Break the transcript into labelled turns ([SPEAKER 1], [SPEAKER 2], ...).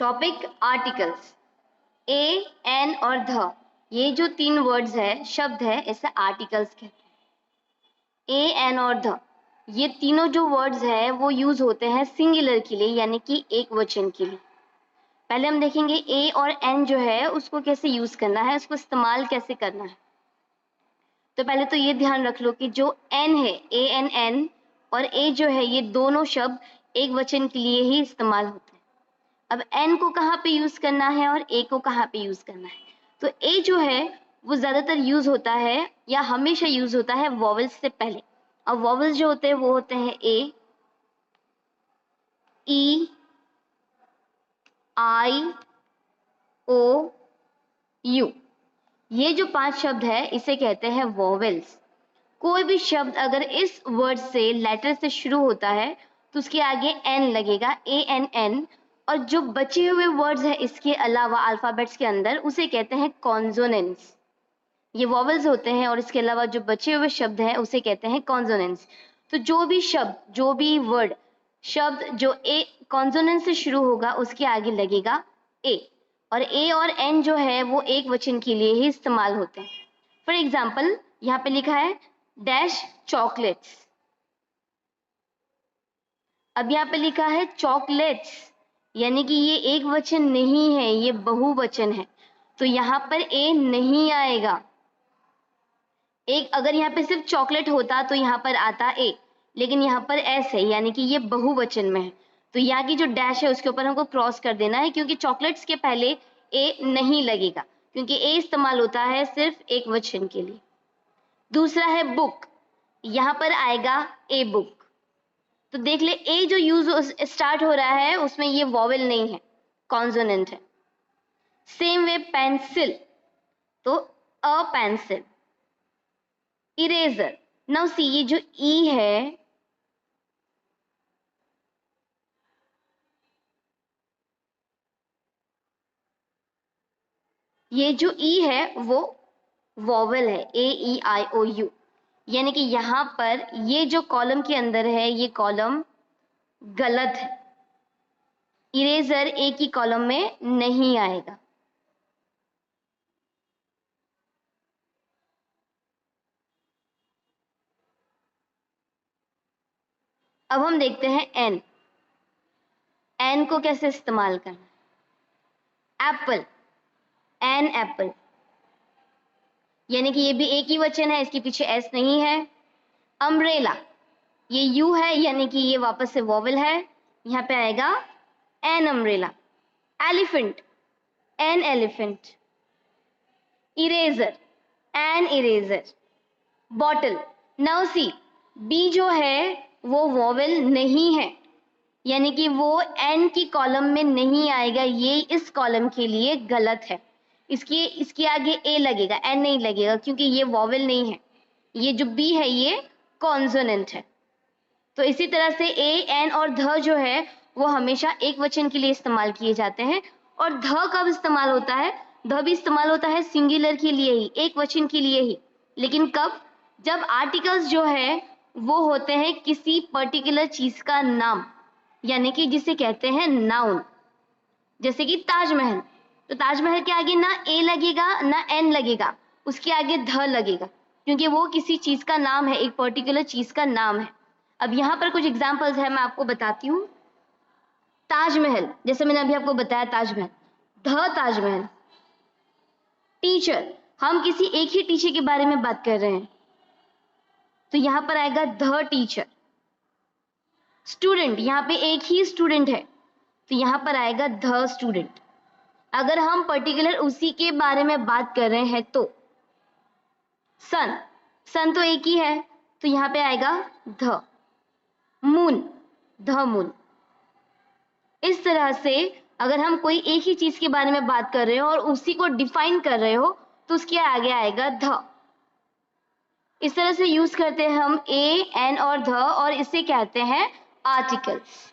[SPEAKER 1] Topic articles. ए, N और ध, ये जो तीन वर्ड्स है, शब्द है, इसे आर्टिकल्स कहते हैं। ए, एन और ध, ये तीनों जो वर्ड्स है वो यूज होते हैं सिंगुलर के लिए, यानी कि एक वचन के लिए। पहले हम देखेंगे ए और एन जो है उसको कैसे यूज करना है, उसको इस्तेमाल कैसे करना है। तो पहले तो ये ध्यान रख लो कि जो एन है, ए एन एन, और ए जो है, ये दोनों शब्द एक वचन के लिए ही इस्तेमाल होते हैं। अब एन को कहाँ पे यूज करना है और ए को कहाँ पे यूज करना है। तो ए जो है वो ज्यादातर यूज होता है या हमेशा यूज होता है वॉवल्स से पहले। और वॉवल्स जो होते हैं वो होते हैं ए, ई, आई, ओ, यू। ये जो 5 शब्द है इसे कहते हैं वॉवेल्स। कोई भी शब्द अगर इस वर्ड से, लेटर से शुरू होता है तो उसके आगे एन लगेगा, ए एन एन। और जो बचे हुए वर्ड्स हैं इसके अलावा अल्फाबेट्स के अंदर, उसे कहते हैं कॉन्सोनेंट्स। ये वॉवेल्स होते हैं और इसके अलावा जो बचे हुए शब्द हैं उसे कहते हैं कॉन्सोनेंट्स। तो जो भी शब्द, जो भी वर्ड, शब्द जो ए कॉन्सोनेंट से शुरू होगा उसके आगे लगेगा ए। और ए और एन जो है वो एक वचन के लिए ही इस्तेमाल होते हैं। फॉर एग्जाम्पल यहाँ पे लिखा है डैश चॉकलेट्स। अब यहाँ पे लिखा है चॉकलेट्स, यानी कि ये एक वचन नहीं है, ये बहुवचन है। तो यहाँ पर ए नहीं आएगा। एक अगर यहाँ पे सिर्फ चॉकलेट होता तो यहाँ पर आता ए, लेकिन यहाँ पर एस है, यानी कि ये बहुवचन में है। तो यहाँ की जो डैश है उसके ऊपर हमको क्रॉस कर देना है, क्योंकि चॉकलेट्स के पहले ए नहीं लगेगा, क्योंकि ए इस्तेमाल होता है सिर्फ एक वचन के लिए। दूसरा है बुक, यहाँ पर आएगा ए बुक। तो देख ले, ए जो यूज स्टार्ट हो रहा है उसमें ये वॉवेल नहीं है, कॉन्सोनेंट है। सेम वे पेंसिल, तो a pencil. Eraser, now see, ये जो ई है, ये जो ई है वो वॉवेल है, ए ई आई ओ यू। यानी कि यहाँ पर ये जो कॉलम के अंदर है ये कॉलम गलत है। इरेजर ए की कॉलम में नहीं आएगा। अब हम देखते हैं एन। एन को कैसे इस्तेमाल करना है। एप्पल, एन एप्पल, यानी कि ये भी एक ही वचन है, इसके पीछे एस नहीं है। अम्ब्रेला, ये यू है, यानी कि ये वापस से वॉवेल है, यहाँ पे आएगा an umbrella. Elephant, an elephant. Eraser, an eraser. Bottle, now see, B जो है वो वॉवेल नहीं है, यानी कि वो एन की कॉलम में नहीं आएगा, ये इस कॉलम के लिए गलत है। इसके आगे ए लगेगा, एन नहीं लगेगा, क्योंकि ये वॉवेल नहीं है। ये जो बी है ये कॉन्सोनेंट है। तो इसी तरह से ए, एन और ध जो है वो हमेशा एक वचन के लिए इस्तेमाल किए जाते हैं। और ध कब इस्तेमाल होता है, ध भी इस्तेमाल होता है सिंगुलर के लिए ही, एक वचन के लिए ही। लेकिन कब, जब आर्टिकल्स जो है वो होते हैं किसी पर्टिकुलर चीज का नाम, यानी कि जिसे कहते हैं नाउन। जैसे कि ताजमहल, तो ताजमहल के आगे ना ए लगेगा ना एन लगेगा, उसके आगे ध लगेगा, क्योंकि वो किसी चीज का नाम है, एक पर्टिकुलर चीज का नाम है। अब यहाँ पर कुछ एग्जांपल्स है, मैं आपको बताती हूँ। ताजमहल, जैसे मैंने अभी आपको बताया ताजमहल, ध ताजमहल। टीचर, हम किसी एक ही टीचर के बारे में बात कर रहे हैं, तो यहाँ पर आएगा ध टीचर। स्टूडेंट, यहाँ पे एक ही स्टूडेंट है, तो यहाँ पर आएगा ध स्टूडेंट। अगर हम पर्टिकुलर उसी के बारे में बात कर रहे हैं तो सन, सन तो एक ही है, तो यहाँ पे आएगा ध। मून, ध मून। इस तरह से अगर हम कोई एक ही चीज के बारे में बात कर रहे हो और उसी को डिफाइन कर रहे हो तो उसके आगे आएगा ध। इस तरह से यूज करते हैं हम ए, एन और ध, और इसे कहते हैं आर्टिकल्स।